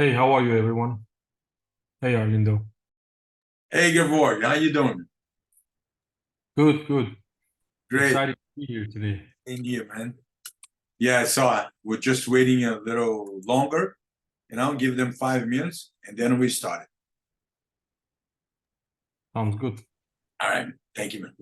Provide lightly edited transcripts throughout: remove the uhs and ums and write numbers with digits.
Hey, how are you, everyone? Hey, Arlindo. Hey, Gevorg, how you doing? Good, good. Great. Excited to be here today. In here, man. Yeah, I saw it. We're just waiting a little longer, give them 5 minutes, and then we start it. Sounds good. All right. Thank you, man.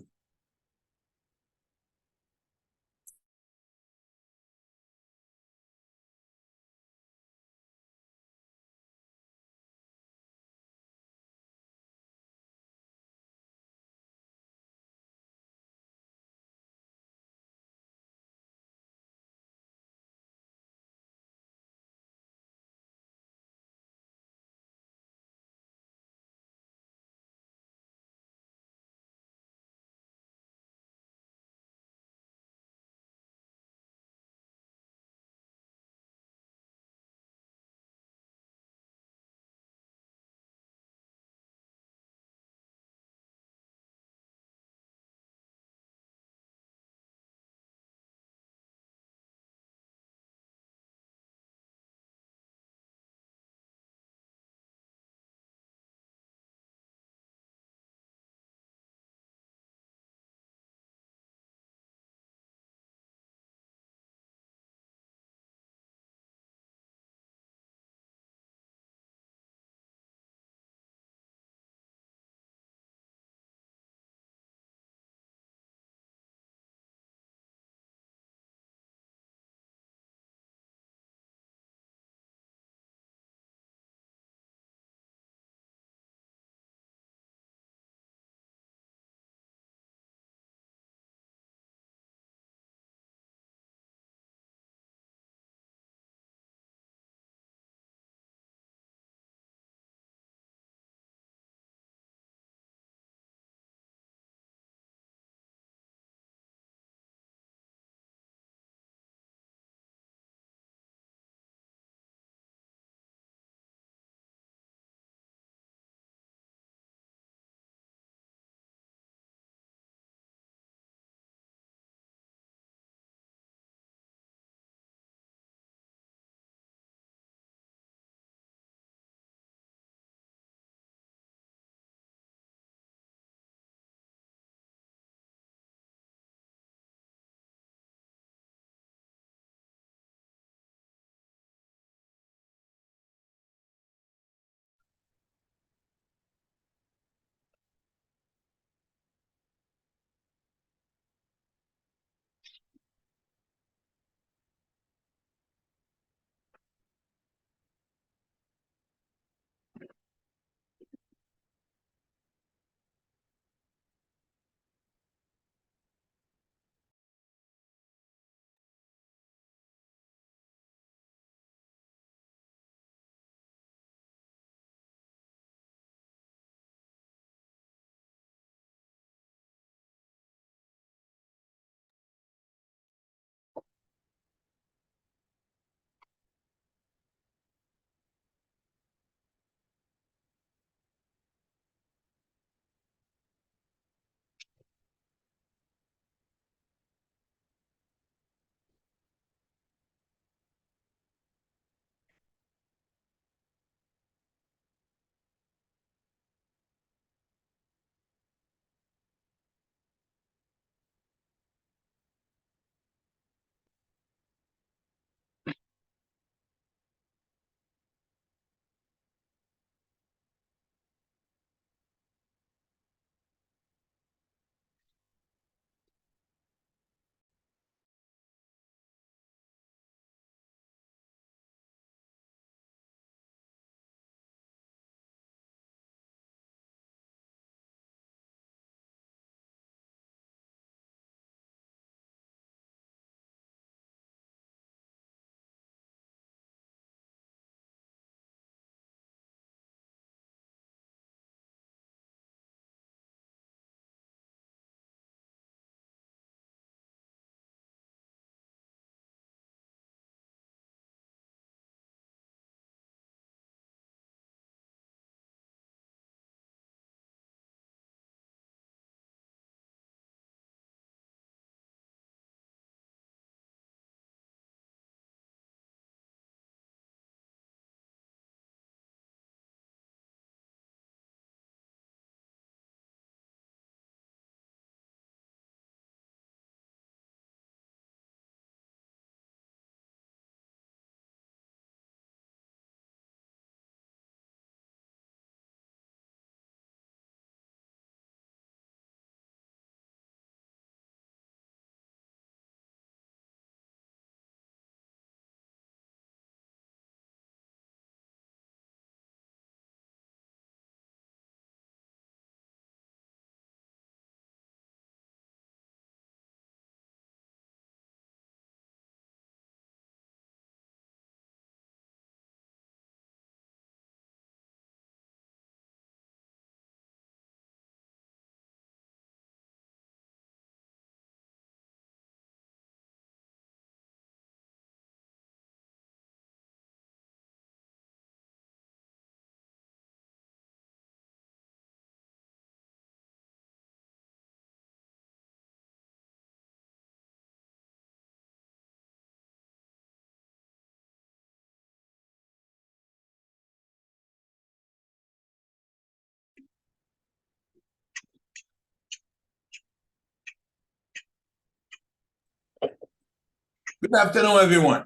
Good afternoon, everyone.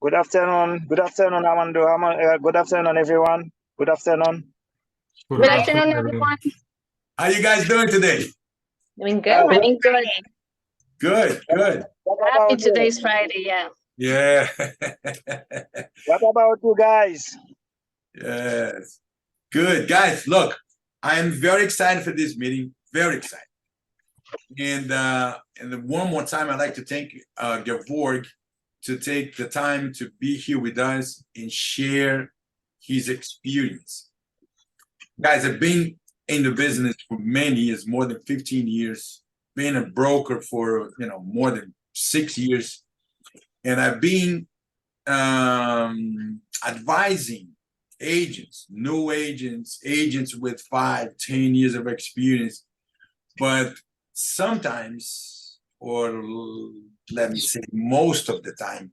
Good afternoon. Good afternoon, Armando. Good afternoon, everyone. Good afternoon. Good afternoon, everyone. How you guys doing today? Doing good. Doing good. Good, good. Happy today's Friday, yeah. Yeah. What about you guys? Yes. Good. Guys, look, I am very excited for this meeting. Very excited. And one more time, I'd like to thank Gevorg to take the time to be here with us and share his experience. Guys, I've been in the business for many years, more than 15 years, been a broker for more than 6 years. And I've been advising agents, new agents, agents with 5, 10 years of experience. But sometimes, or let me say most of the time,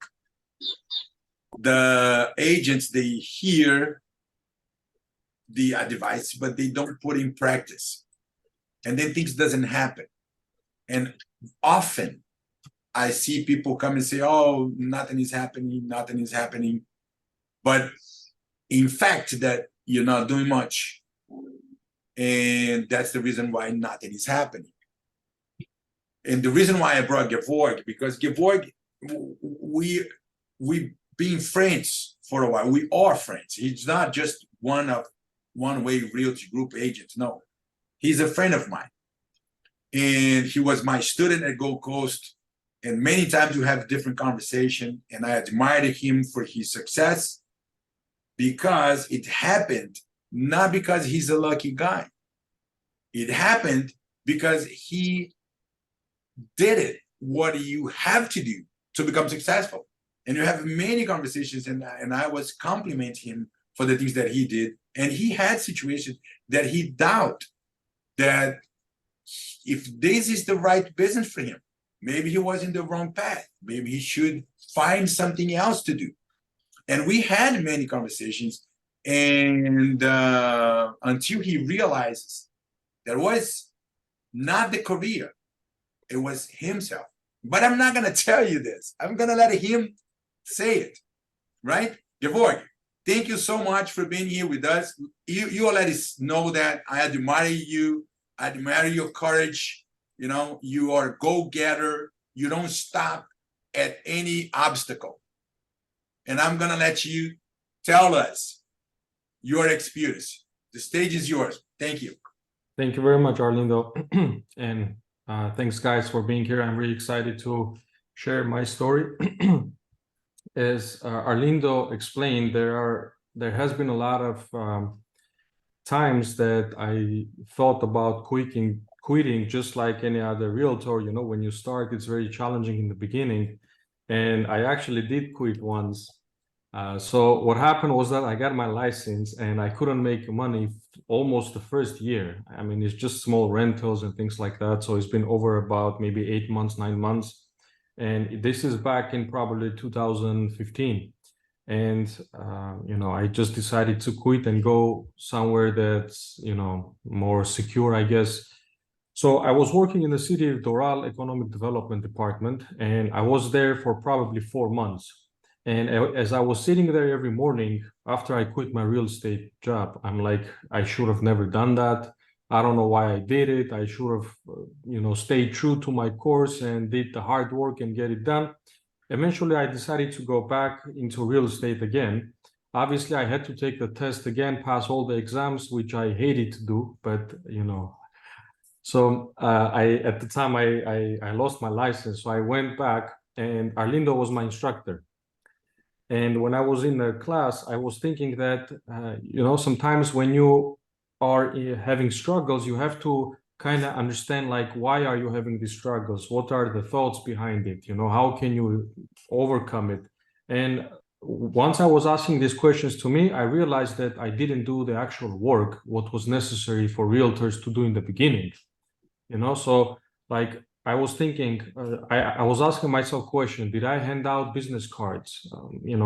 the agents, they hear the advice, but they don't put in practice. And then things doesn't happen. And often I see people come and say, oh, nothing is happening, nothing is happening. But in fact, that you're not doing much. And that's the reason why nothing is happening. And the reason why I brought Gevorg, because Gevorg, we've been friends for a while. We are friends. He's not just one-way realty group agent. No, he's a friend of mine. And he was my student at Gold Coast. And many times we have different conversation. And I admired him for his success because it happened, not because he's a lucky guy. It happened because he did it, what you have to do to become successful. And you have many conversations, and I was complimenting him for the things that he did. And he had situations that he doubted that if this is the right business for him, maybe he was in the wrong path. Maybe he should find something else to do. And we had many conversations, and until he realizes that was not the career, it was himself. But I'm not going to tell you this. I'm going to let him say it, right? Gevorg, thank you so much for being here with us. You already know that I admire you. I admire your courage. You are a go-getter. You don't stop at any obstacle. And I'm going to let you tell us your experience. The stage is yours. Thank you. Thank you very much, Arlindo. And thanks, guys, for being here. I'm really excited to share my story. As Arlindo explained, there has been a lot of times that I thought about quitting just like any other realtor. When you start, it's very challenging in the beginning. And I actually did quit once. So what happened was that I got my license and I couldn't make money almost the first year. I mean, it's just small rentals and things like that. So it's been over about maybe 8 months, 9 months. And this is back in probably 2015. And, I just decided to quit and go somewhere that's, more secure, I guess. So I was working in the city of Doral Economic Development Department, and I was there for probably 4 months. And as I was sitting there every morning after I quit my real estate job, I'm like, I should have never done that. I don't know why I did it. I should have, stayed true to my course and did the hard work and get it done. Eventually, I decided to go back into real estate again. Obviously, I had to take the test again, pass all the exams, which I hated to do, but So at the time I lost my license, so I went back, and Arlindo was my instructor. And when I was in the class, I was thinking that sometimes when you are having struggles, you have to kind of understand, like, why are you having these struggles? What are the thoughts behind it? How can you overcome it? And once I was asking these questions to me, I realized that I didn't do the actual work, what was necessary for realtors to do in the beginning. So like I was thinking, I was asking myself question, did I hand out business cards,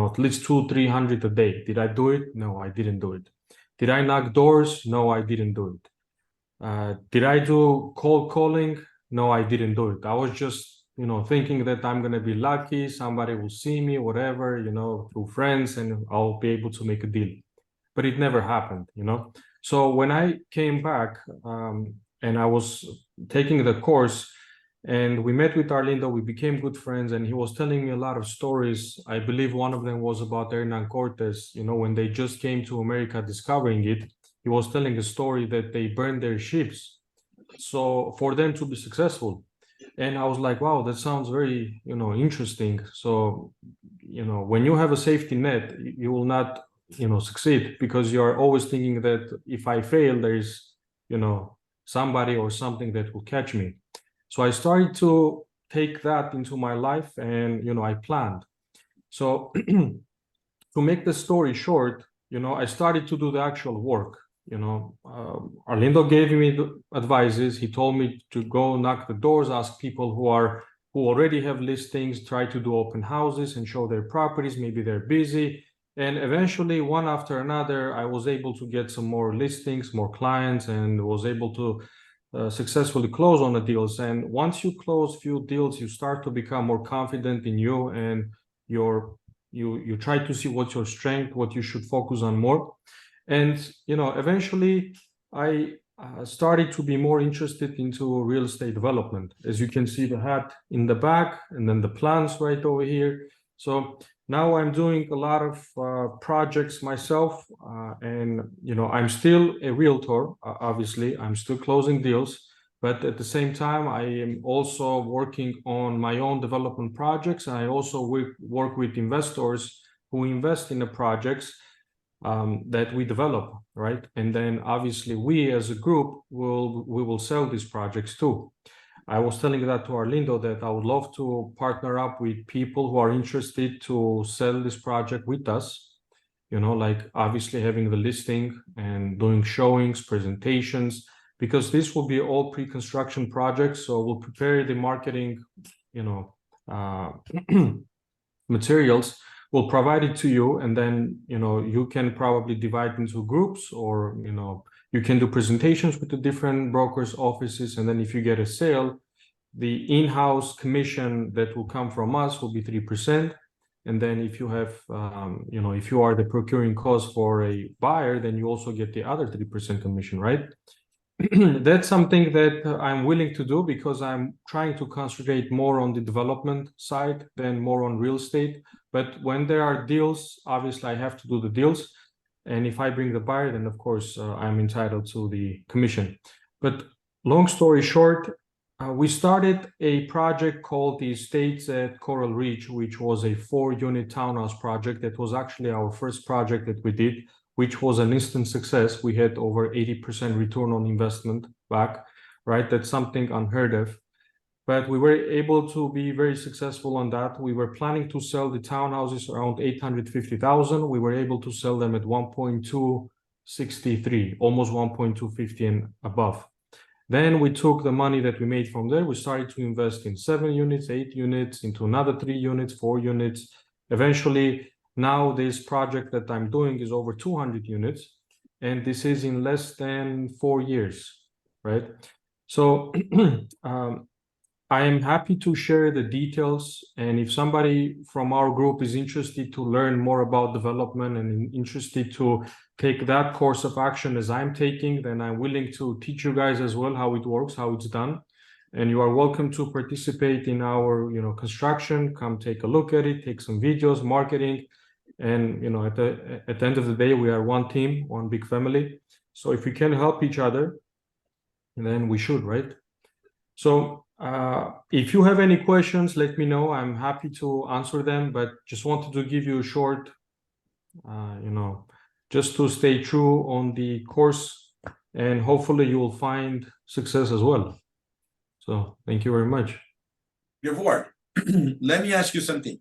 at least 200-300 a day? Did I do it? No, I didn't do it. Did I knock doors? No, I didn't do it. Did I do cold calling? No, I didn't do it. I was just, thinking that I'm going to be lucky, somebody will see me, whatever, through friends, and I'll be able to make a deal. But it never happened, So when I came back and I was taking the course, and we met with Arlindo, we became good friends, and he was telling me a lot of stories. I believe one of them was about Hernan Cortes, when they just came to America discovering it. He was telling a story that they burned their ships so for them to be successful. And I was like, wow, that sounds very, interesting. So, when you have a safety net, you will not, succeed, because you're always thinking that if I fail, there's, somebody or something that will catch me. So I started to take that into my life, and, I planned. So to make the story short, I started to do the actual work. Arlindo gave me the advices. He told me to go knock the doors, ask people who already have listings, try to do open houses and show their properties. Maybe they're busy. And eventually, one after another, I was able to get some more listings, more clients, and was able to successfully close on the deals. And once you close few deals, you start to become more confident in you, and you try to see what's your strength, what you should focus on more. And eventually I started to be more interested into real estate development. As you can see, the hat in the back, and then the plans right over here. So now I'm doing a lot of projects myself, and I'm still a realtor. Obviously, I'm still closing deals, but at the same time, I am also working on my own development projects. And I also work with investors who invest in the projects that we develop, right? And then obviously we as a group will sell these projects too. I was telling that to Arlindo, that I would love to partner up with people who are interested to sell this project with us, like obviously having the listing and doing showings, presentations, because this will be all pre-construction projects. So we'll prepare the marketing, materials. We'll provide it to you, and then you can probably divide into groups, or you can do presentations with the different brokers' offices, and then if you get a sale, the in-house commission that will come from us will be 3%. And then if you have if you are the procuring cost for a buyer, then you also get the other 3% commission, right? That's something that I'm willing to do, because I'm trying to concentrate more on the development side than more on real estate. But when there are deals, obviously I have to do the deals. And if I bring the buyer, then of course I'm entitled to the commission. But long story short, we started a project called the Estates at Coral Reach, which was a 4-unit townhouse project. That was actually our first project that we did, which was an instant success. We had over 80% return on investment back, right? That's something unheard of. But we were able to be very successful on that. We were planning to sell the townhouses around 850,000. We were able to sell them at 1.263, almost 1.250 and above. Then we took the money that we made from there. We started to invest in 7 units, 8 units, into another 3 units, 4 units. Eventually, now this project that I'm doing is over 200 units, and this is in less than 4 years, right? So I am happy to share the details, and if somebody from our group is interested to learn more about development and interested to take that course of action as I'm taking, then I'm willing to teach you guys as well how it works, how it's done. And you are welcome to participate in our construction. Come take a look at it, take some videos, marketing. And at the end of the day, we are one team, one big family. So if we can help each other, then we should, right? So if you have any questions, let me know. I'm happy to answer them, but just wanted to give you a short, just to stay true on the course, and hopefully you will find success as well. So thank you very much. Gevorg, let me ask you something.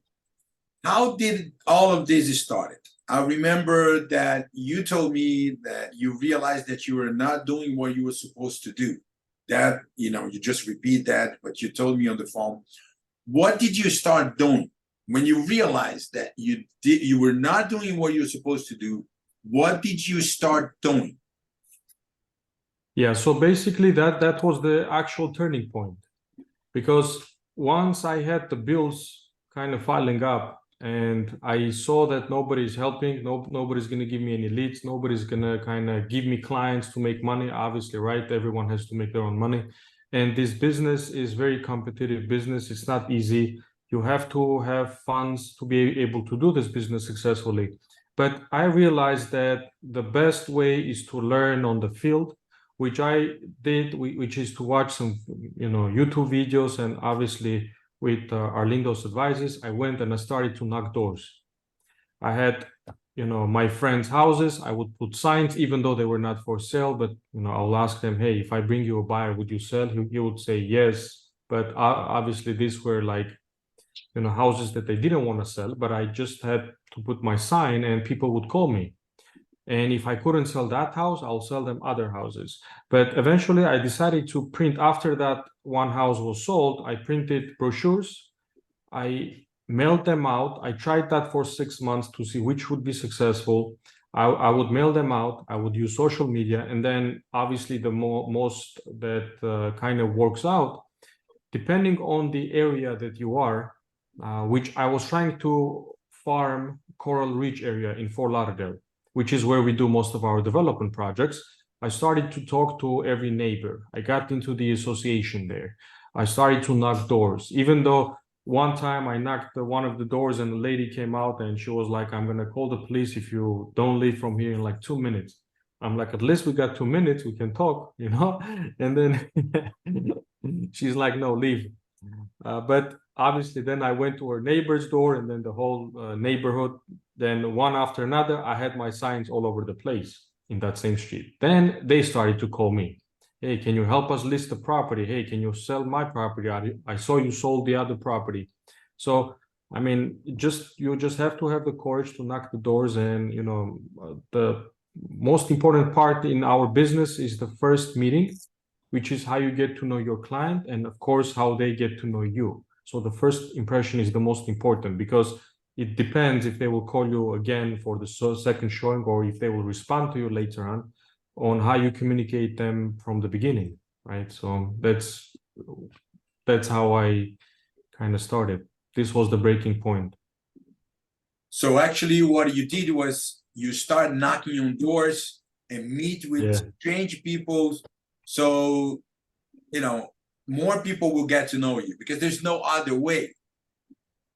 How did all of this start? I remember that you told me that you realized that you were not doing what you were supposed to do. That, you just repeat that, but you told me on the phone. What did you start doing when you realized that you were not doing what you were supposed to do? What did you start doing? Yeah, so basically that was the actual turning point, because once I had the bills kind of piling up and I saw that nobody's helping, nobody's going to give me any leads, nobody's going to kind of give me clients to make money, obviously, right? Everyone has to make their own money. And this business is very competitive business. It's not easy. You have to have funds to be able to do this business successfully. But I realized that the best way is to learn on the field, which I did, which is to watch some, YouTube videos, and obviously with Arlindo's advices, I went and I started to knock doors. I had, my friends' houses. I would put signs, even though they were not for sale. But I'll ask them, hey, if I bring you a buyer, would you sell? He would say yes. But obviously, these were like, houses that they didn't want to sell. But I just had to put my sign, and people would call me. And if I couldn't sell that house, I'll sell them other houses. But eventually I decided to print, after that one house was sold, I printed brochures. I mailed them out. I tried that for 6 months to see which would be successful. I would mail them out. I would use social media. And then obviously the most that kind of works out, depending on the area that you are, which I was trying to farm Coral Reach area in Fort Lauderdale, which is where we do most of our development projects. I started to talk to every neighbor. I got into the association there. I started to knock doors, even though one time I knocked one of the doors and the lady came out and she was like, I'm going to call the police if you don't leave from here in like 2 minutes. I'm like, at least we got 2 minutes, we can talk, And then she's like, no, leave. But obviously then I went to her neighbor's door, and then the whole neighborhood. Then one after another, I had my signs all over the place in that same street. Then they started to call me. Hey, can you help us list the property? Hey, can you sell my property? I saw you sold the other property. So, I mean, you just have to have the courage to knock the doors. And, the most important part in our business is the first meeting, which is how you get to know your client, and of course, how they get to know you. So the first impression is the most important, because it depends if they will call you again for the second showing, or if they will respond to you later on how you communicate them from the beginning, right? So that's how I kind of started. This was the breaking point. So actually what you did was you start knocking on doors and meet with strange people. So, more people will get to know you, because there's no other way.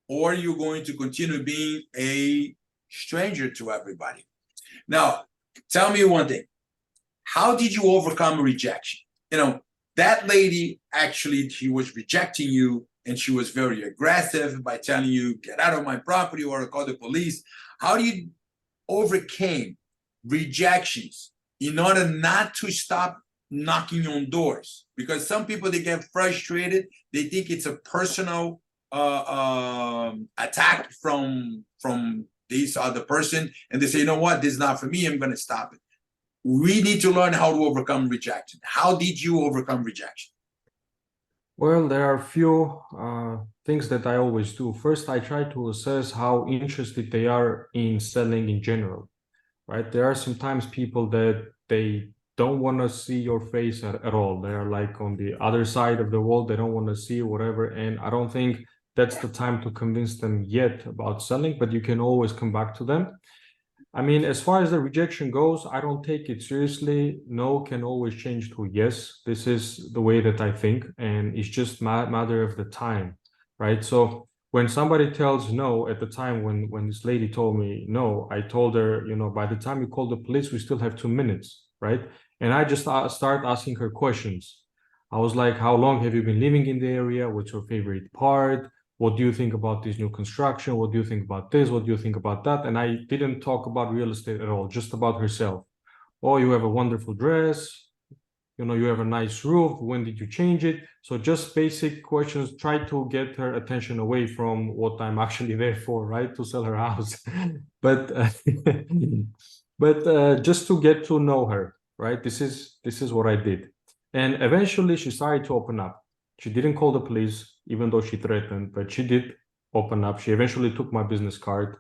Or you're going to continue being a stranger to everybody. Now, tell me one thing. How did you overcome rejection? That lady, actually, she was rejecting you, and she was very aggressive by telling you, get out of my property or call the police. How do you overcame rejections in order not to stop knocking on doors? Because some people, they get frustrated. They think it's a personal attack from this other person, and they say, you know what, this is not for me, I'm going to stop it. We need to learn how to overcome rejection. How did you overcome rejection? Well, there are a few things that I always do. First, I try to assess how interested they are in selling in general, right? There are sometimes people that they don't want to see your face at all. They're like on the other side of the world. They don't want to see whatever. And I don't think that's the time to convince them yet about selling, but you can always come back to them. I mean, as far as the rejection goes, I don't take it seriously. No can always change to yes. This is the way that I think, and it's just matter of the time, right? So when somebody tells no, at the time when this lady told me no, I told her, by the time you call the police, we still have 2 minutes, right? And I just start asking her questions. I was like, how long have you been living in the area? What's your favorite part? What do you think about this new construction? What do you think about this? What do you think about that? And I didn't talk about real estate at all, just about herself. Oh, you have a wonderful dress. You have a nice roof. When did you change it? So just basic questions, try to get her attention away from what I'm actually there for, right? To sell her house. But just to get to know her, right? This is what I did. And eventually she started to open up. She didn't call the police, even though she threatened, but she did open up. She eventually took my business card,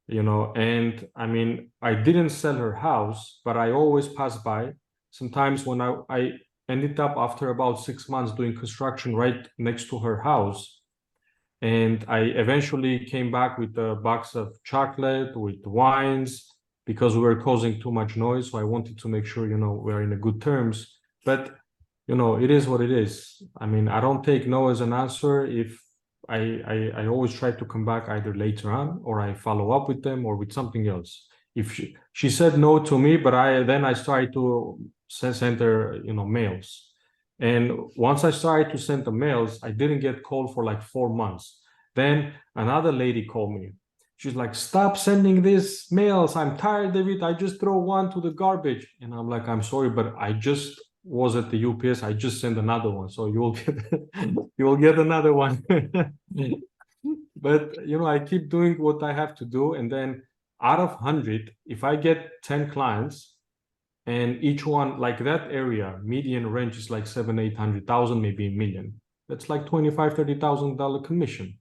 and I mean, I didn't sell her house, but I always pass by. Sometimes when I ended up after about 6 months doing construction right next to her house, And I eventually came back with a box of chocolate, with wines, because we were causing too much noise. So I wanted to make sure, we're in a good terms. But, it is what it is. I mean, I don't take no as an answer. If I always try to come back either later on, or I follow up with them, or with something else. If she said no to me, but then I started to send her, mails. And once I started to send the mails, I didn't get called for like 4 months. Then another lady called me. She's like, stop sending these mails. I'm tired of it. I just throw one to the garbage. And I'm like, I'm sorry, but I just was at the UPS. I just sent another one. So you'll get another one. But, I keep doing what I have to do. And then out of 100, if I get 10 clients, and each one, like that area, median range is like 700,000-800,000, maybe a million. That's like $25,000-$30,000 commission.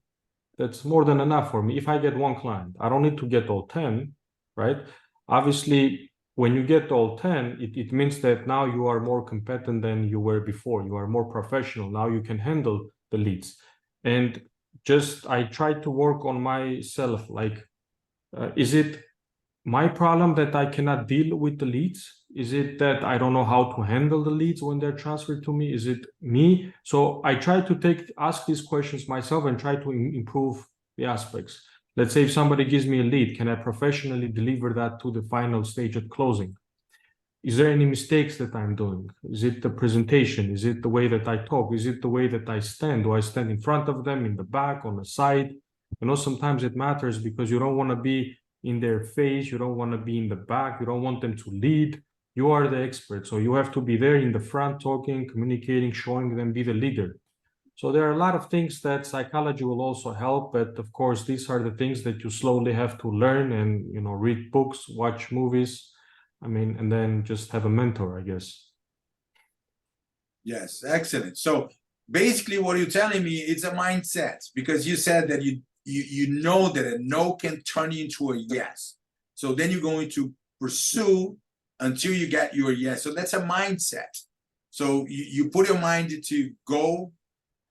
That's more than enough for me if I get one client. I don't need to get all 10, right? Obviously, when you get all 10, it means that now you are more competent than you were before. You are more professional. Now you can handle the leads. And I try to work on myself. Like, is it my problem that I cannot deal with the leads? Is it that I don't know how to handle the leads when they're transferred to me? Is it me? So I try to ask these questions myself and try to improve the aspects. Let's say if somebody gives me a lead, can I professionally deliver that to the final stage at closing? Is there any mistakes that I'm doing? Is it the presentation? Is it the way that I talk? Is it the way that I stand? Do I stand in front of them, in the back, on the side? Sometimes it matters because you don't want to be in their face. You don't want to be in the back. You don't want them to lead. You are the expert. So you have to be there in the front, talking, communicating, showing them, be the leader. So there are a lot of things that psychology will also help. But of course, these are the things that you slowly have to learn and, read books, watch movies. And then just have a mentor, I guess. Yes, excellent. So basically what you're telling me, it's a mindset, because you said that you know that a no can turn into a yes. So then you're going to pursue until you get your yes. So that's a mindset. So you put your mind to go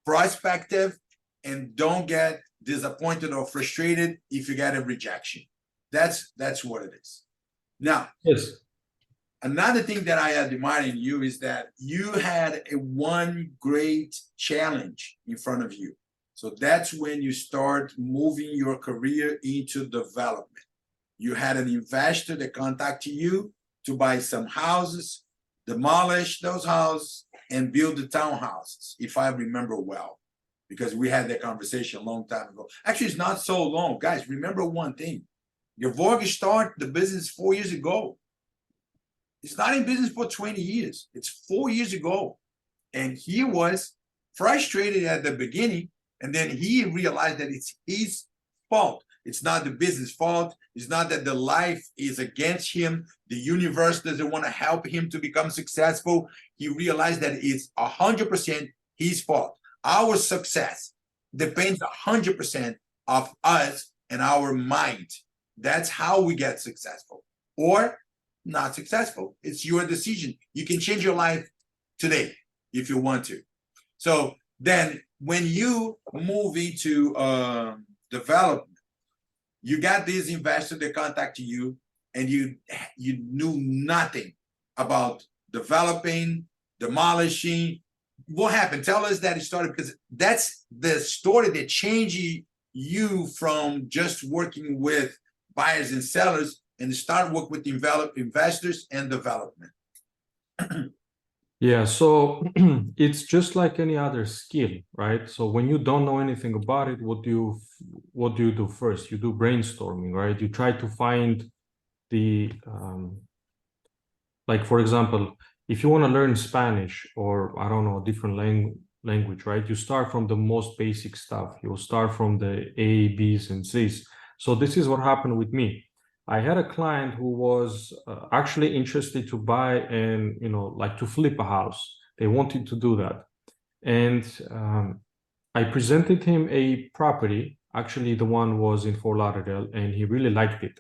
prospective and don't get disappointed or frustrated if you get a rejection. That's what it is. Now, yes. Another thing that I admire in you is that you had one great challenge in front of you. So that's when you start moving your career into development. You had an investor that contacted you to buy some houses, demolish those houses, and build the townhouses, if I remember well, because we had that conversation a long time ago. Actually, it's not so long. Guys, remember one thing. Gevorg started the business 4 years ago. He's not in business for 20 years. It's 4 years ago. And he was frustrated at the beginning. And then he realized that it's his fault. It's not the business fault. It's not that the life is against him. The universe doesn't want to help him to become successful. He realized that it's 100% his fault. Our success depends 100% of us and our mind. That's how we get successful. Or not successful. It's your decision. You can change your life today if you want to. So then when you move into development, you got this investor that contacted you and you knew nothing about developing, demolishing. What happened? Tell us that story, because that's the story that changed you from just working with buyers and sellers and start work with investors and development. Yeah, so it's just like any other skill, right? So when you don't know anything about it, what do you do first? You do brainstorming, right? You try to find the like, for example, if you want to learn Spanish or I don't know, a different language, right? You start from the most basic stuff. You'll start from the A, B's, and C's. So this is what happened with me. I had a client who was actually interested to buy and, like to flip a house. They wanted to do that. And I presented him a property. Actually, the one was in Fort Lauderdale, and he really liked it.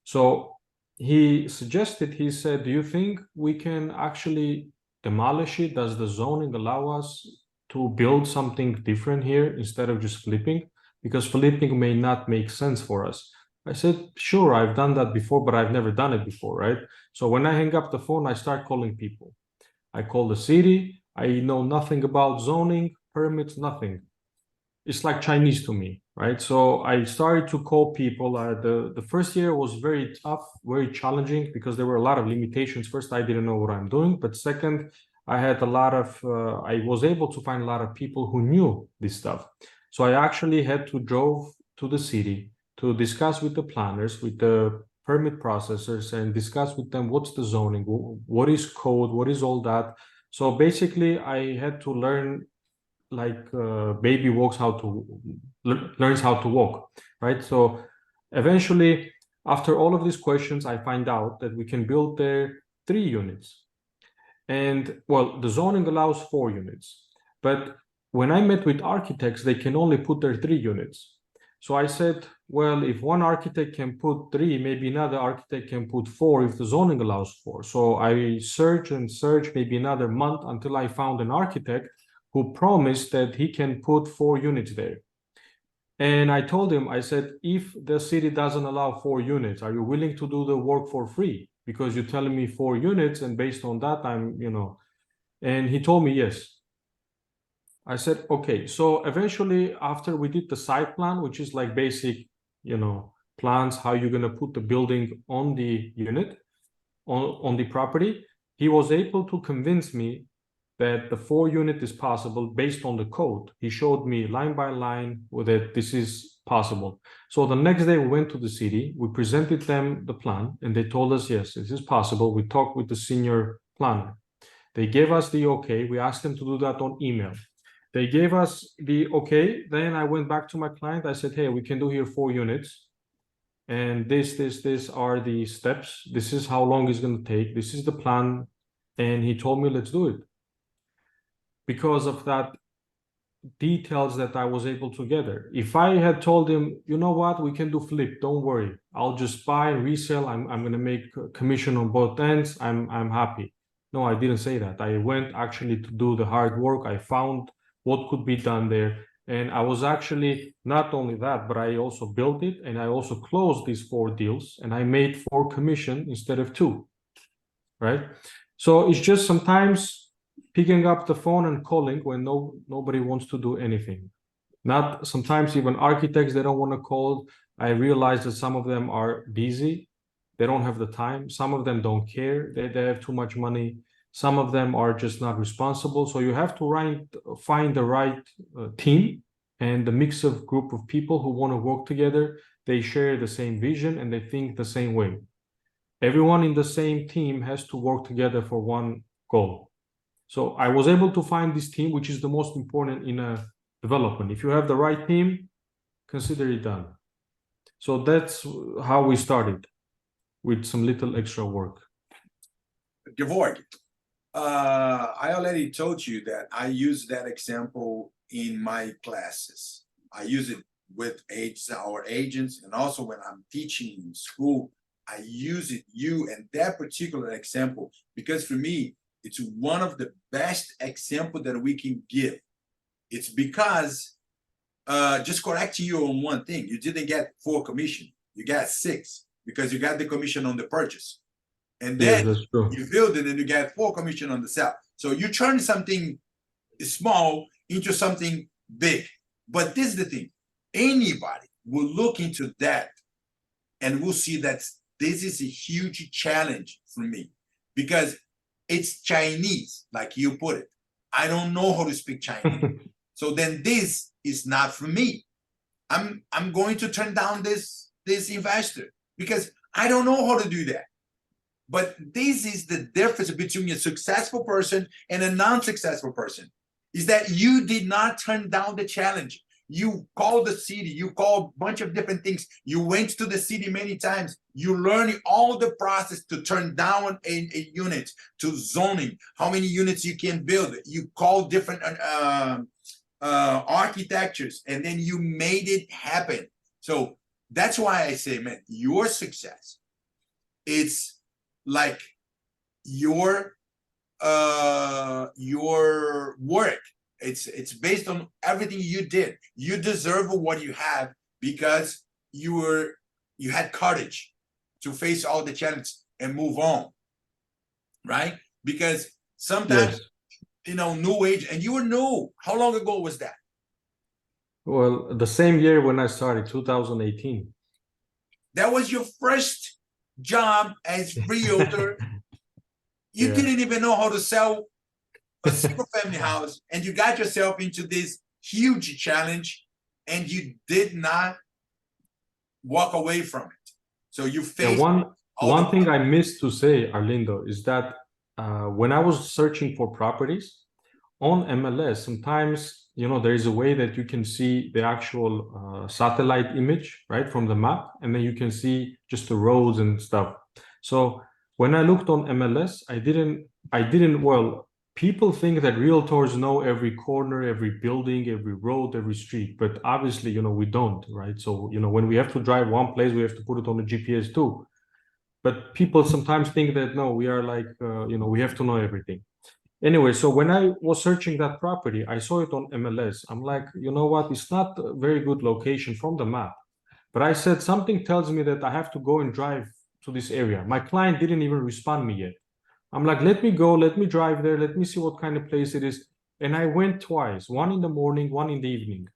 So he said, do you think we can actually demolish it? Does the zoning allow us to build something different here instead of just flipping? because flipping may not make sense for us. I said, sure, I've done that before, but I've never done it before, right? So when I hang up the phone, I start calling people. I call the city. I know nothing about zoning, permits, nothing. It's like Chinese to me, right? So I started to call people. The first year was very tough, very challenging, because there were a lot of limitations. First, I didn't know what I'm doing, but second, I had a lot of, I was able to find a lot of people who knew this stuff. So I actually had to drove to the city to discuss with the planners, with the permit processors, and discuss with them what's the zoning, what is code, what is all that. So basically, I had to learn like baby walks how to learns how to walk, right? So eventually, after all of these questions, I find out that we can build there 3 units. And well, the zoning allows 4 units, but when I met with architects, they can only put their 3 units. So I said, well, if one architect can put 3, maybe another architect can put 4 if the zoning allows 4. So I searched and searched maybe another month until I found an architect who promised that he can put 4 units there. And I told him, I said, if the city doesn't allow 4 units, are you willing to do the work for free? Because you're telling me 4 units, and based on that, and he told me yes. I said, okay. So eventually, after we did the site plan, which is like basic, plans, how you're going to put the building on the unit, on the property, he was able to convince me that the 4 unit is possible based on the code. He showed me line by line that this is possible. So the next day we went to the city, we presented them the plan, and they told us, yes, this is possible. We talked with the senior planner. They gave us the okay. We asked them to do that on email. They gave us the okay. Then I went back to my client. I said, hey, we can do here 4 units. And this are the steps. This is how long it's going to take. This is the plan. And he told me, let's do it. Because of that details that I was able to gather. If I had told him, you know what, we can do flip, don't worry. I'll just buy and resell. I'm going to make a commission on both ends. I'm happy. No, I didn't say that. I went actually to do the hard work. I found what could be done there. And I was actually not only that, but I also built it, and I also closed these 4 deals, and I made 4 commission instead of 2, right? So it's just sometimes picking up the phone and calling when nobody wants to do anything. Not sometimes even architects, they don't want to call. I realize that some of them are busy. They don't have the time. Some of them don't care. They have too much money. Some of them are just not responsible. So you have to find the right team and the mix of group of people who want to work together. They share the same vision and they think the same way. Everyone in the same team has to work together for one goal. So I was able to find this team, which is the most important in a development. If you have the right team, consider it done. So that's how we started, with some little extra work. Gevorg, I already told you that I use that example in my classes. I use it with our agents, and also when I'm teaching in school, I use you and that particular example, because for me, it's one of the best examples that we can give. It's because, just correcting you on one thing, you didn't get 4 commission, you got 6, because you got the commission on the purchase. And then you build it and you get 4 commission on the sale. So you turn something small into something big. But this is the thing, anybody will look into that and will see that this is a huge challenge for me, because it's Chinese, like you put it. I don't know how to speak Chinese. So then this is not for me. I'm going to turn down this investor because I don't know how to do that. But this is the difference between a successful person and a non-successful person, is that you did not turn down the challenge. You called the city, you called a bunch of different things. You went to the city many times. You learned all the process to turn down a unit, to zoning, how many units you can build. You called different architectures, and then you made it happen. So that's why I say, man, your success, it's like your work It's based on everything you did. You deserve what you have because you had courage to face all the challenges and move on, right? Because sometimes, Yes. new age, and you were new. How long ago was that? Well, the same year when I started, 2018. That was your first job as realtor. You Yeah. didn't even know how to sell a single family house, and you got yourself into this huge challenge, and you did not walk away from it. So you And faced one thing I missed to say, Arlindo, is that when I was searching for properties on MLS, sometimes there is a way that you can see the actual satellite image, right, from the map, and then you can see just the roads and stuff. So when I looked on MLS, I didn't. Well, people think that realtors know every corner, every building, every road, every street, but obviously, we don't, right? So when we have to drive one place, we have to put it on the GPS too. But people sometimes think that no, we are like, we have to know everything. Anyway, so when I was searching that property, I saw it on MLS. I'm like, you know what? It's not a very good location from the map. But I said, something tells me that I have to go and drive to this area. My client didn't even respond me yet. I'm like, let me go, let me drive there, let me see what kind of place it is. And I went twice, one in the morning, one in the evening.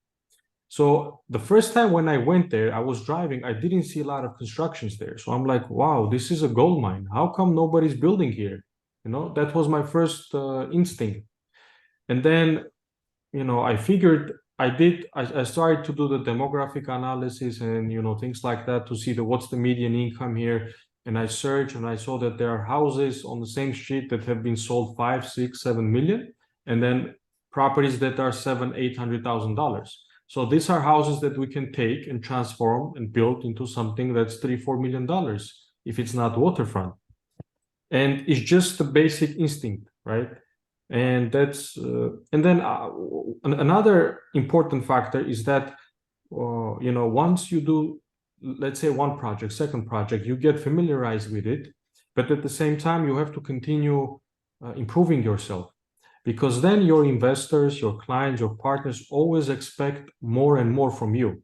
So the first time when I went there, I was driving, I didn't see a lot of constructions there. So I'm like, wow, this is a gold mine. How come nobody's building here? That was my first instinct. And then, I figured I started to do the demographic analysis and, things like that to see what's the median income here. And I searched and I saw that there are houses on the same street that have been sold 5, 6, 7 million, and then properties that are $700,000, $800,000. So these are houses that we can take and transform and build into something that's $3, $4 million if it's not waterfront. And it's just the basic instinct, right? And that's and then another important factor is that once you do, let's say, one project, second project, you get familiarized with it, but at the same time you have to continue improving yourself, because then your investors, your clients, your partners always expect more and more from you.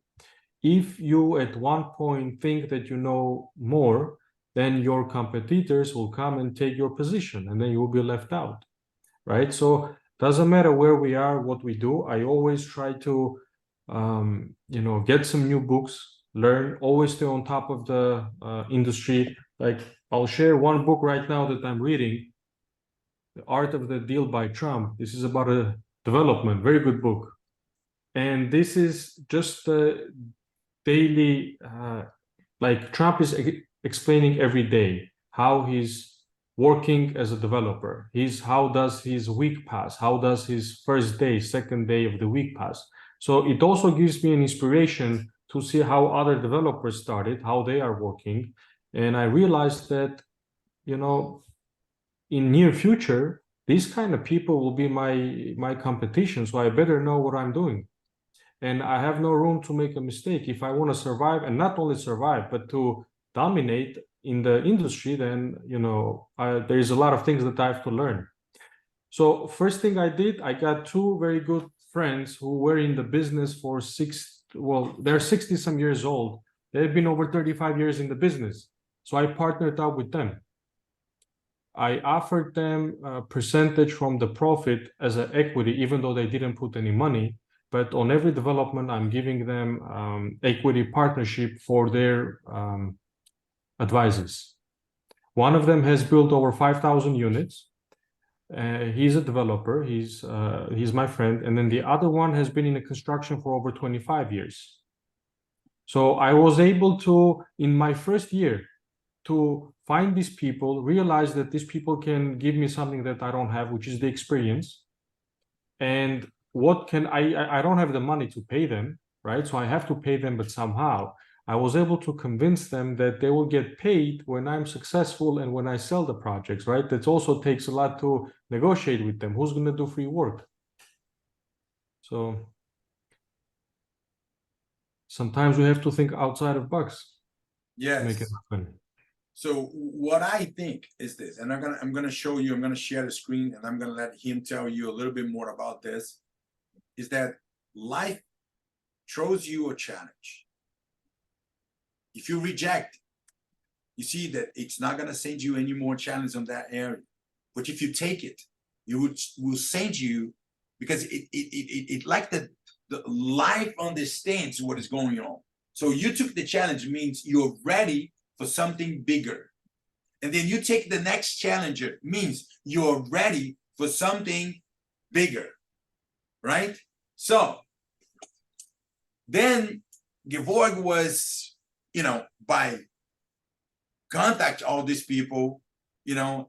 If you at one point think that you know more, then your competitors will come and take your position, and then you will be left out, right? So doesn't matter where we are, what we do, I always try to get some new books, learn, always stay on top of the industry. Like, I'll share one book right now that I'm reading, The Art of the Deal by Trump. This is about a development, very good book. And this is just daily, like Trump is explaining every day how he's working as a developer. How does his week pass? How does his first day, second day of the week pass? So it also gives me an inspiration to see how other developers started, how they are working. And I realized that, in near future, these kind of people will be my competition. So I better know what I'm doing. And I have no room to make a mistake. If I want to survive, and not only survive, but to dominate in the industry, then, there is a lot of things that I have to learn. So first thing I did, I got two very good friends who were in the business for they're 60 some years old. They've been over 35 years in the business. So I partnered up with them. I offered them a percentage from the profit as an equity, even though they didn't put any money. But on every development, I'm giving them equity partnership for their advisors. One of them has built over 5,000 units. He's a developer. He's my friend. And then the other one has been in the construction for over 25 years. So I was able to, in my first year, to find these people, realize that these people can give me something that I don't have, which is the experience. And I don't have the money to pay them, right? So I have to pay them, but somehow I was able to convince them that they will get paid when I'm successful and when I sell the projects, right? That also takes a lot to negotiate with them. Who's going to do free work? So sometimes we have to think outside of box. Yes. To make it happen. So what I think is this, and I'm gonna show you, I'm gonna share the screen, and I'm gonna let him tell you a little bit more about this. is that life throws you a challenge. If you reject, you see that it's not going to send you any more challenge on that area. But if you take it, will send you, because it like the life understands what is going on. So you took the challenge, means you're ready for something bigger. And then you take the next challenger, means you're ready for something bigger, right? So then Gevorg was, by contact all these people,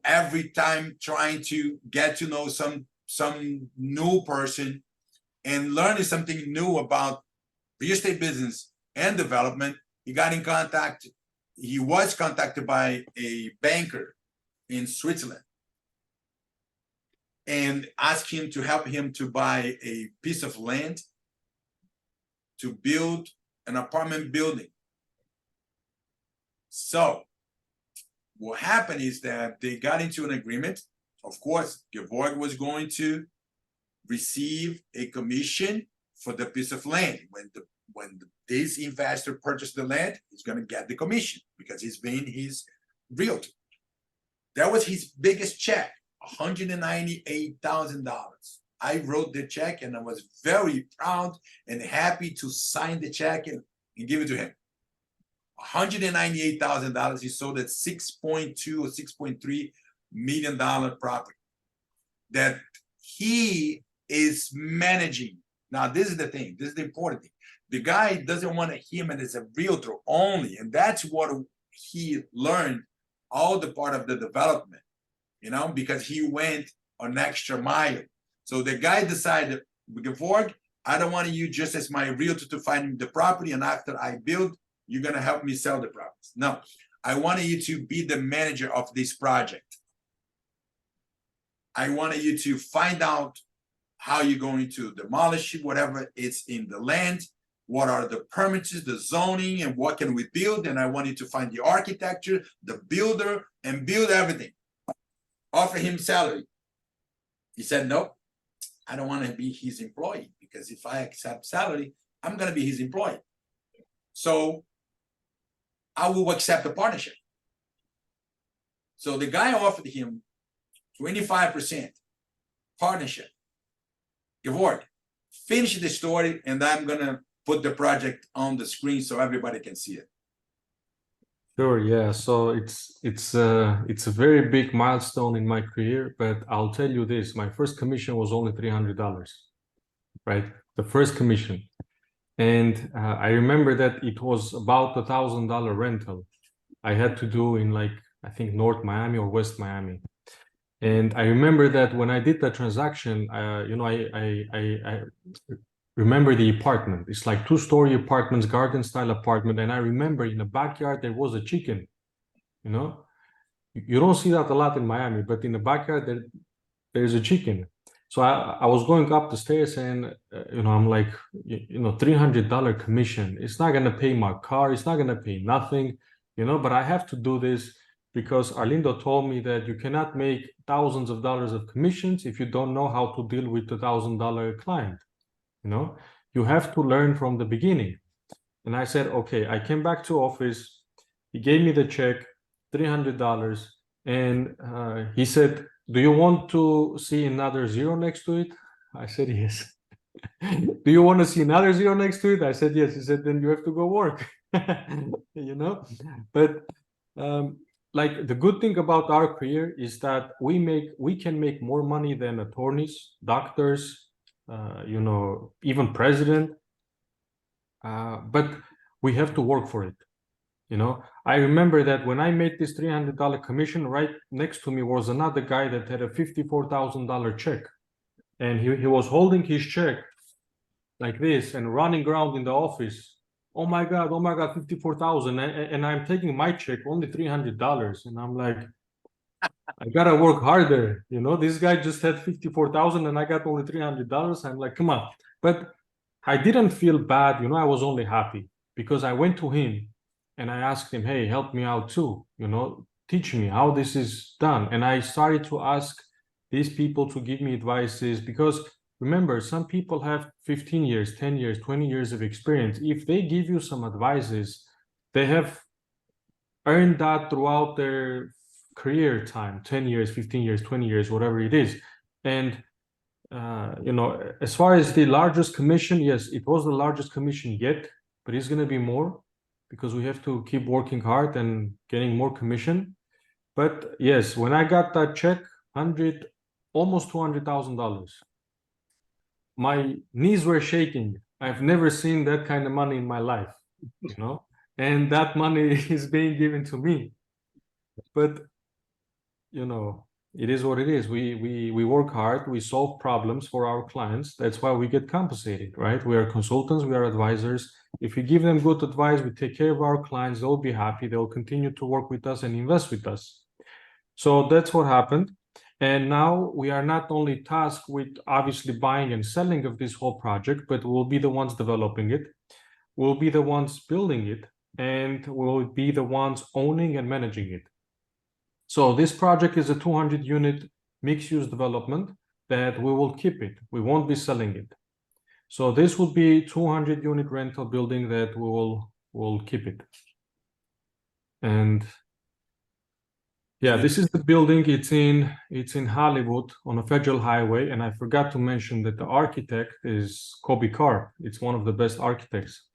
every time trying to get to know some new person and learning something new about real estate business and development. He got in contact. He was contacted by a banker in Switzerland and asked him to help him to buy a piece of land to build an apartment building. So what happened is that they got into an agreement. Of course, Gevorg was going to receive a commission for the piece of land. When this investor purchased the land, he's going to get the commission because he's being his realtor. That was his biggest check, $198,000. I wrote the check and I was very proud and happy to sign the check and give it to him. $198,000. He sold at $6.2 or $6.3 million property that he is managing. Now, this is the thing. This is the important thing. The guy doesn't want him as a realtor only, and that's what he learned all the part of the development, because he went an extra mile. So the guy decided, Gevorg, I don't want you just as my realtor to find the property, and after I build, you're going to help me sell the properties. No, I wanted you to be the manager of this project. I wanted you to find out how you're going to demolish it, whatever is in the land, what are the permits, the zoning, and what can we build. And I want you to find the architecture, the builder, and build everything. Offer him salary. He said, no, I don't want to be his employee, because if I accept salary, I'm going to be his employee. So I will accept the partnership. So the guy offered him 25% partnership. Gevorg, finish the story, and I'm gonna put the project on the screen so everybody can see it. Sure, yeah. So it's a very big milestone in my career, but I'll tell you this: my first commission was only $300, right? The first commission. And I remember that it was about $1,000 rental I had to do in, like, I think North Miami or West Miami. And I remember that when I did the transaction, I remember the apartment. It's like 2-story apartments, garden style apartment. And I remember in the backyard, there was a chicken, You don't see that a lot in Miami, but in the backyard, there's a chicken. So I was going up the stairs and, I'm like, $300 commission. It's not going to pay my car. It's not going to pay nothing, but I have to do this because Arlindo told me that you cannot make thousands of dollars of commissions if you don't know how to deal with the $1,000 client. You have to learn from the beginning. And I said, okay, I came back to office. He gave me the check, $300. And he said, do you want to see another zero next to it? I said, yes. Do you want to see another zero next to it? I said, yes. He said, then you have to go work, But like, the good thing about our career is that we can make more money than attorneys, doctors, even president. But we have to work for it. I remember that when I made this $300 commission, right next to me was another guy that had a $54,000 check. And he was holding his check like this and running around in the office. Oh my God, 54,000. And I'm taking my check, only $300. And I'm like, I gotta work harder. This guy just had 54,000 and I got only $300. I'm like, come on. But I didn't feel bad. I was only happy because I went to him and I asked him, hey, help me out too. Teach me how this is done. And I started to ask these people to give me advices, because remember, some people have 15 years, 10 years, 20 years of experience. If they give you some advices, they have earned that throughout their career time, 10 years, 15 years, 20 years, whatever it is. And you know, as far as the largest commission, yes, it was the largest commission yet, but it's going to be more because we have to keep working hard and getting more commission. But yes, when I got that check, almost $200,000, my knees were shaking. I've never seen that kind of money in my life, you know, and that money is being given to me. But you know, it is what it is. We work hard, we solve problems for our clients. That's why we get compensated, right? We are consultants, we are advisors. If we give them good advice, we take care of our clients, they'll be happy, they'll continue to work with us and invest with us. So that's what happened. And now we are not only tasked with obviously buying and selling of this whole project, but we'll be the ones developing it. We'll be the ones building it, and we'll be the ones owning and managing it. So this project is a 200-unit mixed-use development that we will keep it. We won't be selling it. So this will be 200-unit rental building that we will keep it. And yeah, this is the building. It's in Hollywood on a federal highway. And I forgot to mention that the architect is Kobe Carr. It's one of the best architects.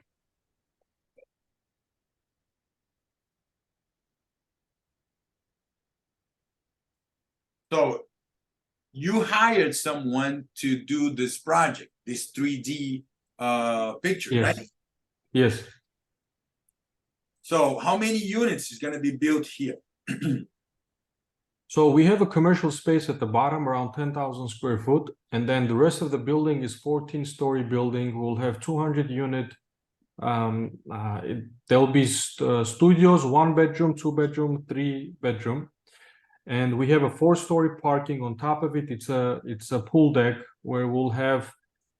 So you hired someone to do this project, this 3D picture, Yes. right? Yes. So how many units is going to be built here? So we have a commercial space at the bottom, around 10,000 square foot. And then the rest of the building is 14-story building. We'll have 200-unit. There'll be studios, 1-bedroom, 2-bedroom, 3-bedroom. And we have a 4-story parking on top of it. It's a pool deck where we'll have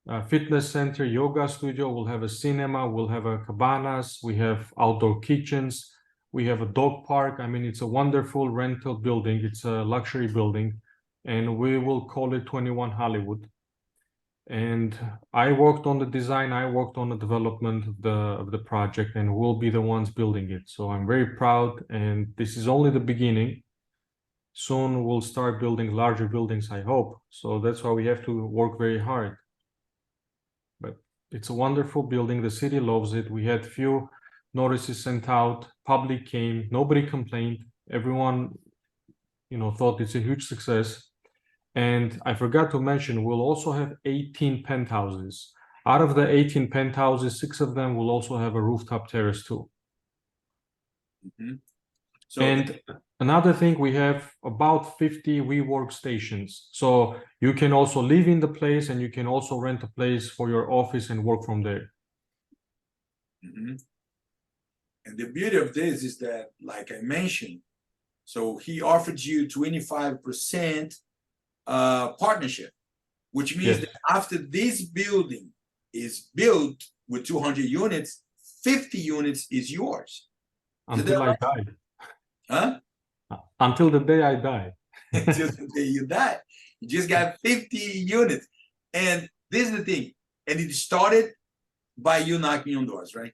a fitness center, yoga studio. We'll have a cinema. We'll have a cabanas. We have outdoor kitchens. We have a dog park. I mean, it's a wonderful rental building. It's a luxury building, and we will call it 21 Hollywood. And I worked on the design. I worked on the development of the project, and we'll be the ones building it. So I'm very proud, and this is only the beginning. Soon we'll start building larger buildings, I hope. So that's why we have to work very hard. But it's a wonderful building. The city loves it. We had few notices sent out. Public came. Nobody complained. Everyone, you know, thought it's a huge success. And I forgot to mention, we'll also have 18 penthouses. Out of the 18 penthouses, 6 of them will also have a rooftop terrace too. Mm-hmm. So and another thing, we have about 50 WeWork stations. So you can also live in the place, and you can also rent a place for your office and work from there. mm-hmm. And the beauty of this is that, like I mentioned, so he offered you 25% partnership, which means that after this building is built with 200 units, 50 units is yours. Until I die. Huh? Until the day I die. Until the day you die. You just got 50 units. And this is the thing. And it started by you knocking on doors, right?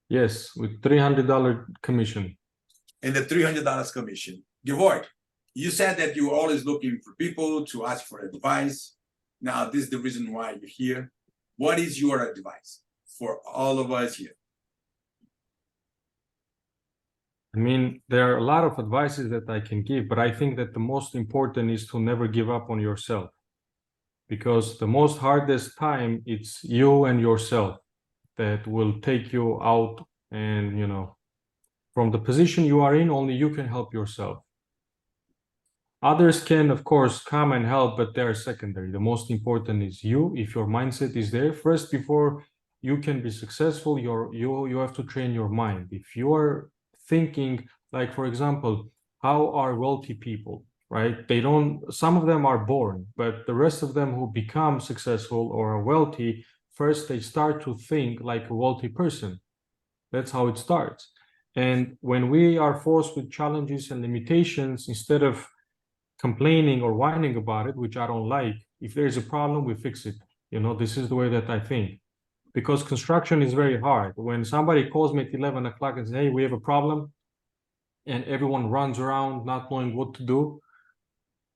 Yes, with $300 commission. And the $300 commission. Gevorg, you said that you were always looking for people to ask for advice. Now, this is the reason why you're here. What is your advice for all of us here? I mean, there are a lot of advices that I can give, but I think that the most important is to never give up on yourself. Because the most hardest time, it's you and yourself that will take you out, and, you know, from the position you are in, only you can help yourself. Others can, of course, come and help, but they're secondary. The most important is you. If your mindset is there first, before you can be successful, you have to train your mind. If you are thinking, like, for example, how are wealthy people, right? Some of them are born, but the rest of them who become successful or are wealthy, first they start to think like a wealthy person. That's how it starts. And when we are forced with challenges and limitations, instead of complaining or whining about it, which I don't like, If there's a problem, we fix it. You know, this is the way that I think. Because construction is very hard. When somebody calls me at 11 o'clock and says, hey, we have a problem, and everyone runs around not knowing what to do,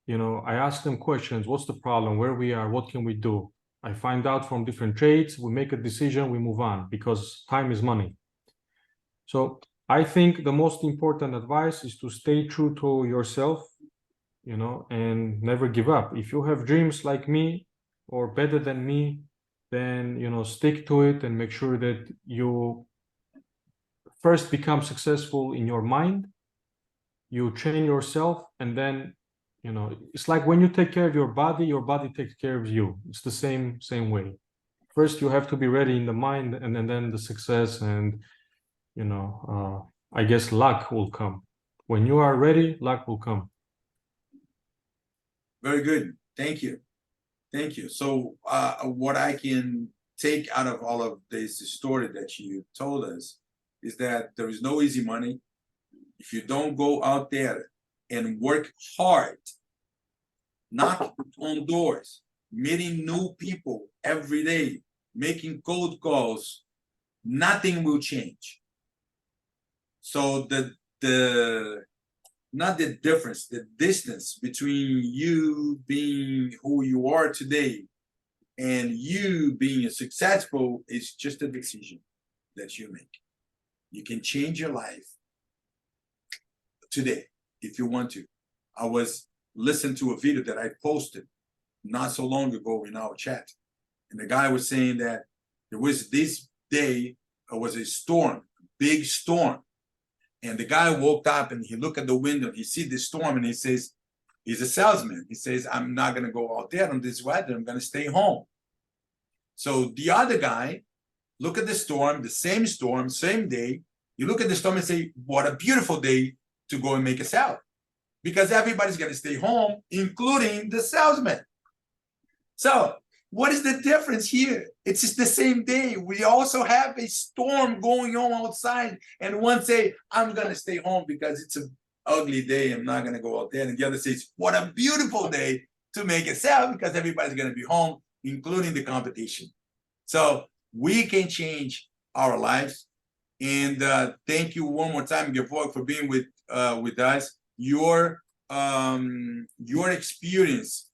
you know, I ask them questions. What's the problem? Where we are? What can we do? I find out from different trades. We make a decision. We move on because time is money. So I think the most important advice is to stay true to yourself, you know, and never give up. If you have dreams like me or better than me, then, you know, stick to it and make sure that you first become successful in your mind, you train yourself, and then, you know, it's like when you take care of your body takes care of you. It's the same way. First, you have to be ready in the mind, and then the success and, you know, I guess luck will come. When you are ready, luck will come. Very good. Thank you. Thank you. So what I can take out of all of this story that you told us is that there is no easy money. If you don't go out there and work hard, knock on doors, meeting new people every day, making cold calls, nothing will change. So not the difference, the distance between you being who you are today and you being successful is just a decision that you make. You can change your life today if you want to. I was listening to a video that I posted not so long ago in our chat, and the guy was saying that there was this day, there was a storm, a big storm, and the guy woke up and he looked at the window, he see the storm, and he says, he's a salesman. He says, I'm not gonna go out there on this weather, I'm gonna stay home. So the other guy look at the storm, same day, you look at the storm and say, what a beautiful day to go and make a sale. Because everybody's gonna stay home, including the salesman. So what is the difference here? It's just the same day. We also have a storm going on outside, and one say, I'm gonna stay home because it's an ugly day, I'm not gonna go out there. And the other says, what a beautiful day to make a sale because everybody's gonna be home, including the competition. So we can change our lives. And thank you one more time, Gevorg, for being with us. Your experience,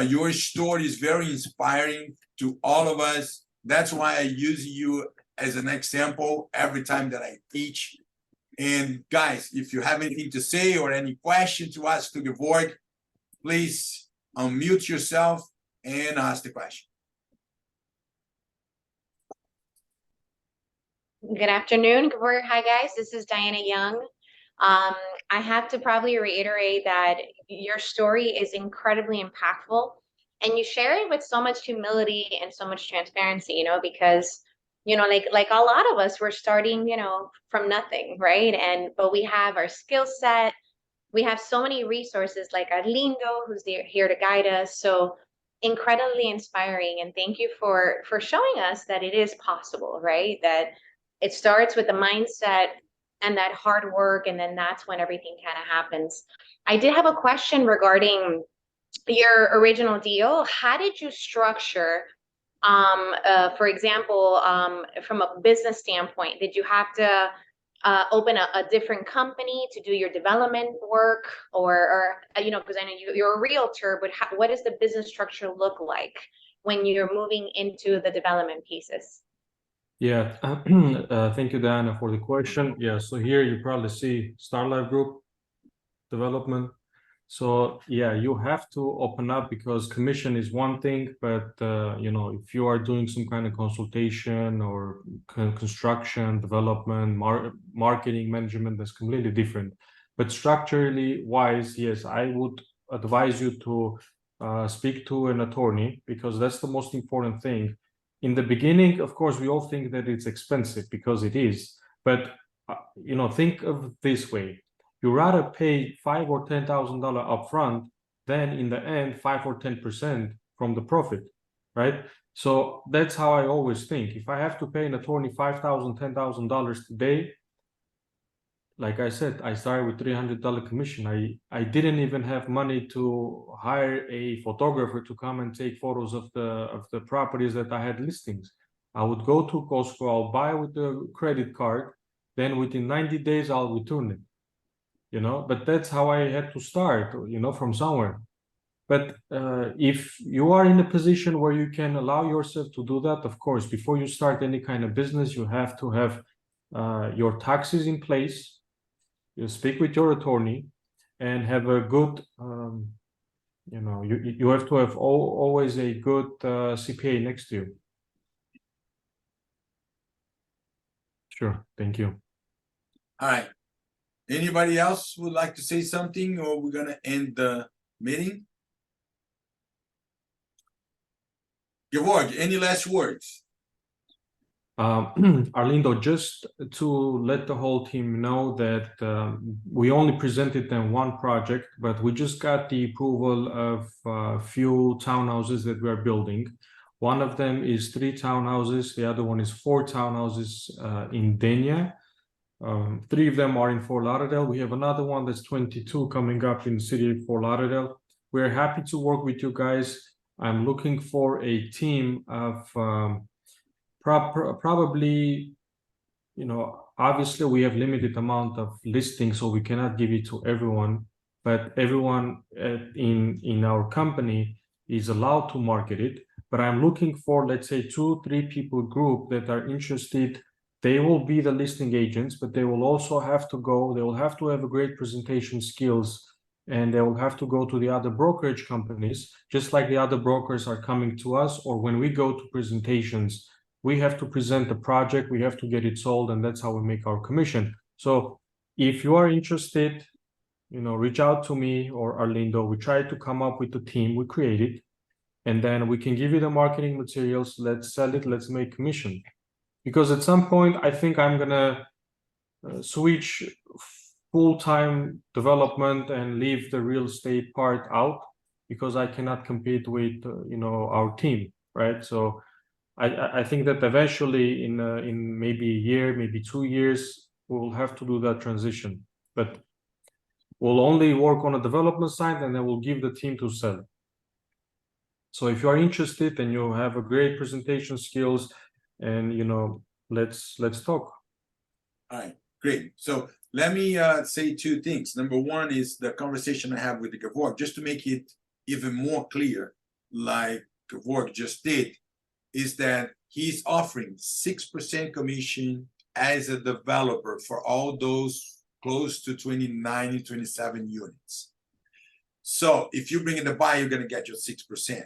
your story is very inspiring to all of us. That's why I use you as an example every time that I teach. And guys, if you have anything to say or any question to ask to Gevorg, please unmute yourself and ask the question. Good afternoon, Gevorg. Hi, guys. This is Diana Young. I have to probably reiterate that your story is incredibly impactful, and you share it with so much humility and so much transparency, you know, because, you know, like a lot of us, we're starting, you know, from nothing, right? But we have our skill set. We have so many resources like Arlindo, who's here to guide us. So incredibly inspiring. And thank you for showing us that it is possible, right? That it starts with the mindset and that hard work, and then that's when everything kind of happens. I did have a question regarding your original deal. How did you structure, for example, from a business standpoint, did you have to open a different company to do your development work, or you know, because I know you're a realtor, but what does the business structure look like when you're moving into the development pieces? Yeah, thank you, Diana, for the question. Yeah, so here you probably see Starlife Group development. So yeah, you have to open up because commission is one thing, but you know, if you are doing some kind of consultation or construction, development, marketing, management, that's completely different. But structurally wise, yes, I would advise you to speak to an attorney because that's the most important thing. In the beginning, of course, we all think that it's expensive because it is, but you know, think of this way. You rather pay $5,000 or $10,000 upfront than in the end 5 or 10% from the profit, right? So that's how I always think. If I have to pay an attorney $5,000, $10,000 today, like I said, I started with $300 commission. I didn't even have money to hire a photographer to come and take photos of the properties that I had listings. I would go to Costco, I'll buy with the credit card, then within 90 days I'll return it. You know, but that's how I had to start, you know, from somewhere. But if you are in a position where you can allow yourself to do that, of course, before you start any kind of business, you have to have your taxes in place. You speak with your attorney and have a good, you know, you have to have always a good CPA next to you. Sure, thank you. All right. Anybody else would like to say something, or we're gonna end the meeting? Gevorg, any last words? Arlindo, just to let the whole team know that we only presented them one project, but we just got the approval of a few townhouses that we are building. One of them is 3 townhouses, the other one is 4 townhouses in Denia. 3 of them are in Fort Lauderdale. We have another one that's 22 coming up in the city of Fort Lauderdale. We're happy to work with you guys. I'm looking for a team of probably, you know, obviously we have limited amount of listings, so we cannot give it to everyone, but everyone in our company is allowed to market it. But I'm looking for, let's say, 2-3 people group that are interested. They will be the listing agents, but they will also have to go, they will have to have a great presentation skills, and they will have to go to the other brokerage companies, just like the other brokers are coming to us, or when we go to presentations, we have to present the project, we have to get it sold, and that's how we make our commission. So if you are interested, you know, reach out to me or Arlindo. We try to come up with the team we created, and then we can give you the marketing materials. Let's sell it, let's make commission. Because at some point, I think I'm gonna switch full-time development and leave the real estate part out, because I cannot compete with, you know, our team, right? So I think that eventually in maybe a year, maybe 2 years, we'll have to do that transition. But we'll only work on a development side, and then we'll give the team to sell. So if you are interested and you have a great presentation skills, and you know, let's talk. All right, great. So let me say 2 things. Number one is the conversation I have with the Gevorg, just to make it even more clear, like Gevorg just did, is that he's offering 6% commission as a developer for all those close to 29, 27 units. So if you bring in the buyer, you're going to get your 6%.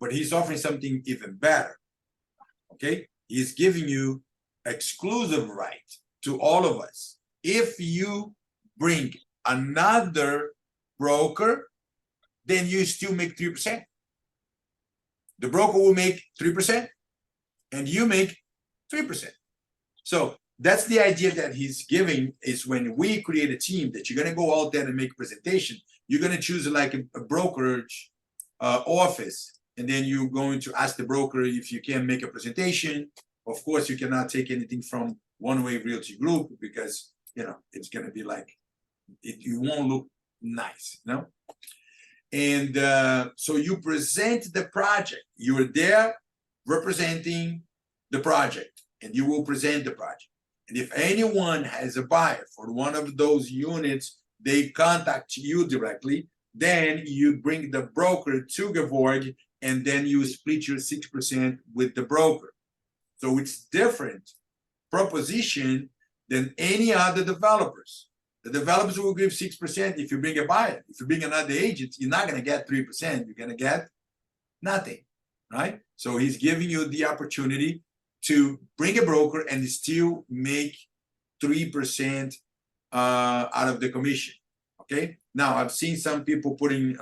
But he's offering something even better. Okay? He's giving you exclusive right to all of us. If you bring another broker, then you still make 3%. The broker will make 3%, and you make 3%. So that's the idea that he's giving, is when we create a team that you're going to go out there and make a presentation, you're going to choose like a brokerage office, and then you're going to ask the broker if you can make a presentation. Of course, you cannot take anything from One Way Realty Group, because, you know, it's going to be like, you won't look nice, you know? And so you present the project. You're there representing the project, and you will present the project. And if anyone has a buyer for one of those units, they contact you directly, then you bring the broker to Gevorg, and then you split your 6% with the broker. So it's different proposition than any other developers. The developers will give 6% if you bring a buyer. If you bring another agent, you're not going to get 3%. You're going to get nothing, right? So he's giving you the opportunity to bring a broker and still make 3% out of the commission, okay? Now, I've seen some people putting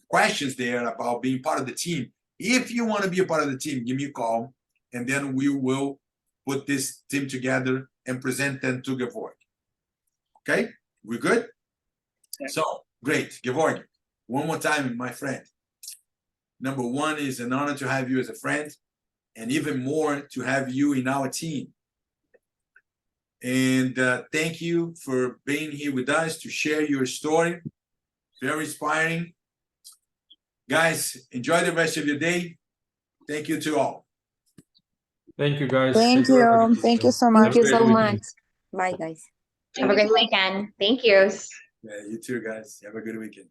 questions there about being part of the team. If you want to be a part of the team, give me a call, and then we will put this team together and present them to Gevorg. Okay, we good? Yeah. So, great, Gevorg, one more time, my friend. Number one, is an honor to have you as a friend, and even more to have you in our team. And thank you for being here with us to share your story. Very inspiring. Guys, enjoy the rest of your day. Thank you to all. Thank you, guys. Thank Take care. you. Thank you so Have much. a Thank you great so weekend. much. Bye, guys. Have a good weekend. Thank you. Yeah, you too, guys. Have a good weekend.